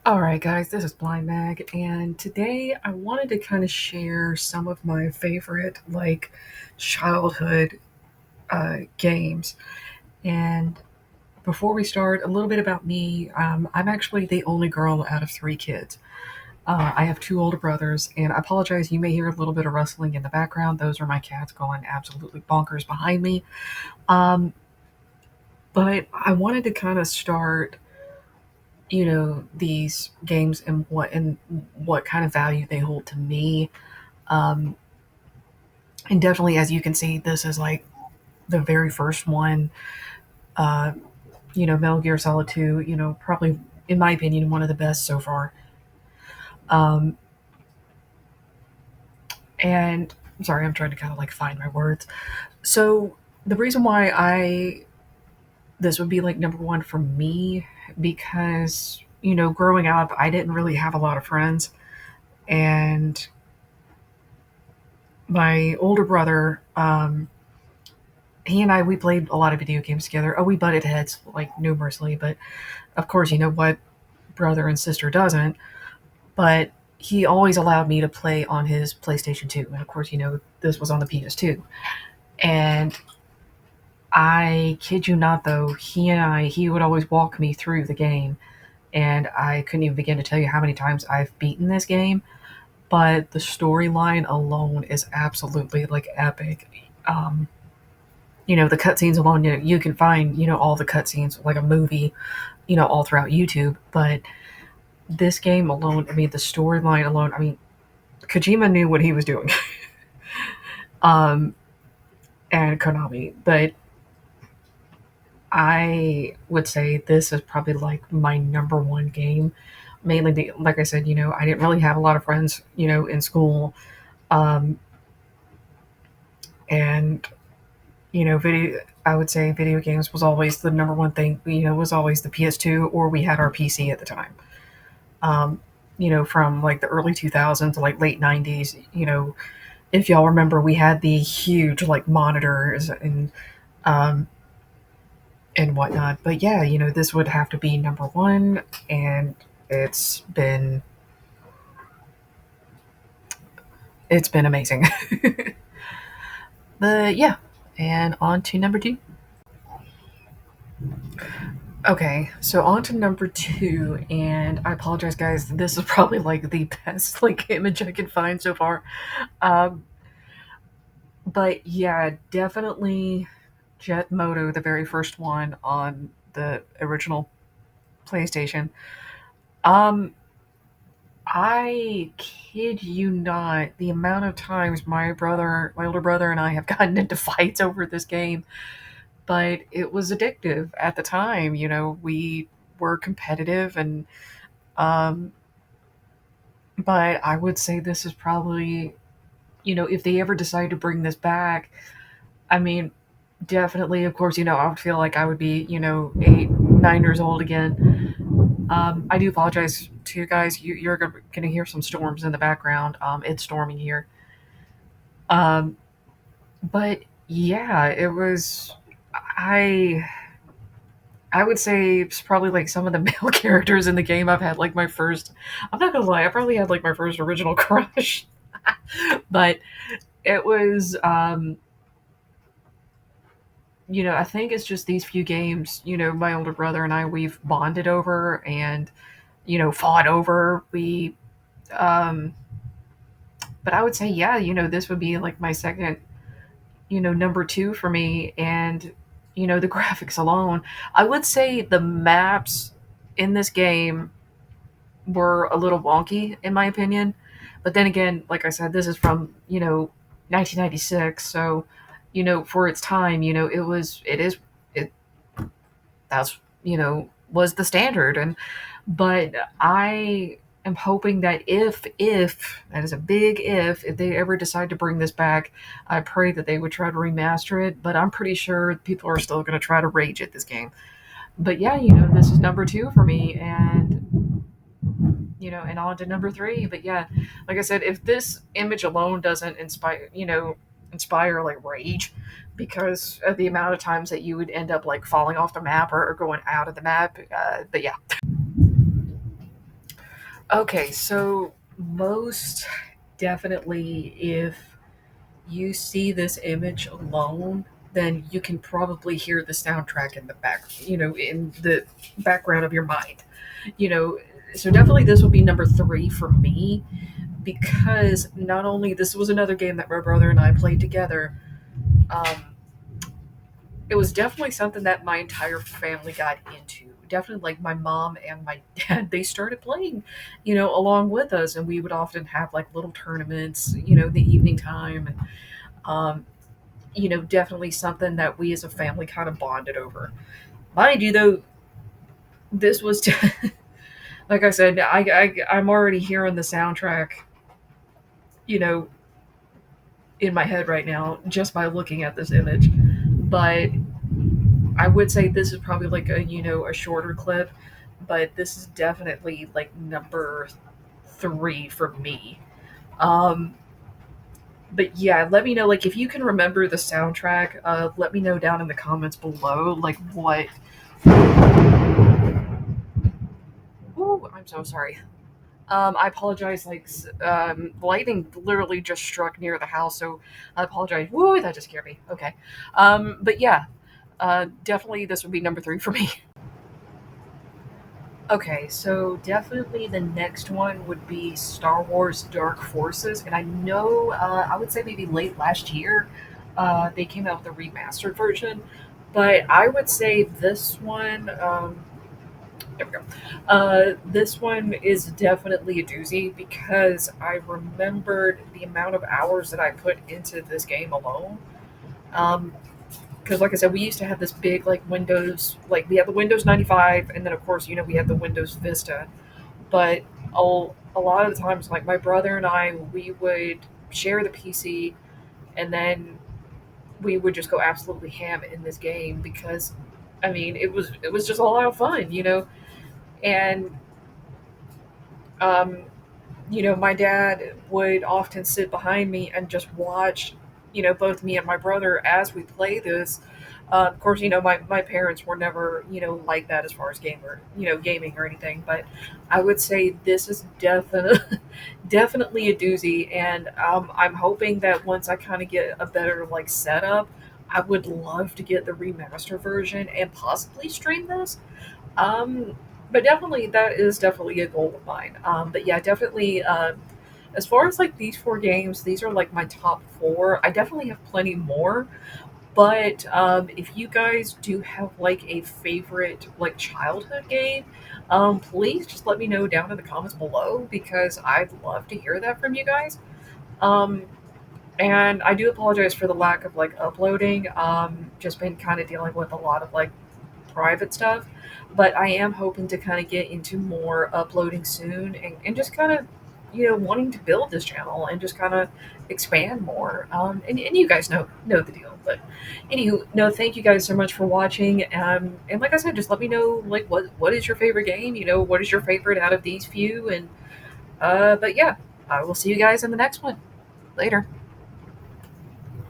All right, guys, this is Blind Mag, and today I wanted to kind of share some of my favorite, childhood games. And before we start, a little bit about me. I'm actually the only girl out of three kids. I have two older brothers, and I apologize, you may hear a little bit of rustling in the background. Those are my cats going absolutely bonkers behind me. Um, but I wanted to kind of start these games and what kind of value they hold to me. Um and definitely, as you can see, this is like the very first one. uh Metal Gear Solid 2, probably, in my opinion, one of the best so far. um and sorry, I'm trying to kind of like find my words. So the reason why I this would be like number one for me, because growing up I didn't really have a lot of friends. And my older brother, he and I, we played a lot of video games together. Oh, we butted heads like numerously, but of course, you know what brother and sister doesn't. But he always allowed me to play on his PlayStation 2. And of course, this was on the PS2. And I kid you not, though, he would always walk me through the game. And I couldn't even begin to tell you how many times I've beaten this game. But the storyline alone is absolutely like epic. The cutscenes alone, you can find, all the cutscenes like a movie, all throughout YouTube. But this game alone, I mean, the storyline alone, I mean, Kojima knew what he was doing. um, and Konami. But I would say this is probably like my number one game. Mainly, like I said, I didn't really have a lot of friends, in school. Um, and I would say video games was always the number one thing. Was always the PS2, or we had our PC at the time. Um, from like the early 2000s to like late 90s. If y'all remember, we had the huge like monitors um, and whatnot. But yeah, this would have to be number one, and it's been it's been amazing. But yeah, and on to number two. Okay, so on to number two, and I apologize, guys. This is probably like the best like image I can find so far. Um, but yeah, definitely Jet Moto, the very first one on the original PlayStation. Um, I kid you not, the amount of times my older brother, and I have gotten into fights over this game. But it was addictive at the time. We were competitive, and um, but I would say this is probably, if they ever decide to bring this back, I mean, definitely, of course, I would feel like I would be, 8, 9 years old again. I do apologize to you guys. You're going to hear some storms in the background. It's storming here. Um, but yeah, it was. I I would say it's probably like some of the male characters in the game. I've had like my first. I'm not gonna lie. I probably had like my first original crush, but it was. I think it's just these few games. My older brother and I, we've bonded over and fought over. Um, but I would say, yeah, this would be like my second, number two for me. And the graphics alone, I would say the maps in this game were a little wonky in my opinion. But then again, like I said, this is from 1996, so for its time, it that's was the standard. And but I am hoping that if that is a big if they ever decide to bring this back, I pray that they would try to remaster it. But I'm pretty sure people are still going to try to rage at this game. But yeah, this is number two for me. And on to number three. But yeah, like I said, if this image alone doesn't inspire like rage, because of the amount of times that you would end up like falling off the map or going out of the map. But yeah. Okay, so most definitely, if you see this image alone, then you can probably hear the soundtrack in the back, in the background of your mind. You know, so definitely this would be number three for me, because not only this was another game that my brother and I played together. Um, it was definitely something that my entire family got into. Definitely, like my mom and my dad, they started playing, along with us, and we would often have like little tournaments, in the evening time. And, definitely something that we as a family kind of bonded over. Mind you, though, this was, like I said, I'm already hearing the soundtrack, you know, in my head right now just by looking at this image. But I would say this is probably like a shorter clip, but this is definitely like number three for me. Um, but yeah, let me know like if you can remember the soundtrack. Let me know down in the comments below like what. Ooh, I'm so sorry. I apologize. Like, lightning literally just struck near the house, so I apologize. Woo, that just scared me. Okay, but yeah, definitely this would be number three for me. Okay, so definitely the next one would be Star Wars Dark Forces, and I know I would say maybe late last year they came out with a remastered version, but I would say this one. There we go. This one is definitely a doozy because I remembered the amount of hours that I put into this game alone. Um, because like I said, we used to have this big like Windows, like we had the Windows 95, and then of course we had the Windows Vista. But a lot of the times, like my brother and I, we would share the PC, and then we would just go absolutely ham in this game because, I mean, it was just a lot of fun, and um, my dad would often sit behind me and just watch, both me and my brother as we play this. Of course, my parents were never, like that as far as gaming or anything. But I would say this is definitely, definitely a doozy. And I'm hoping that once I kind of get a better like setup, I would love to get the remaster version and possibly stream this. Um, but definitely, that is definitely a goal of mine. But yeah, definitely. As far as like these four games, these are like my top four. I definitely have plenty more. But if you guys do have like a favorite like childhood game, please just let me know down in the comments below because I'd love to hear that from you guys. Um, and I do apologize for the lack of like uploading. Just been kind of dealing with a lot of like private stuff, but I am hoping to kind of get into more uploading soon and just kind of, wanting to build this channel and just kind of expand more. And you guys know the deal. But anywho, no, thank you guys so much for watching. And like I said, just let me know like what is your favorite game? What is your favorite out of these few? And but yeah, I will see you guys in the next one. Later.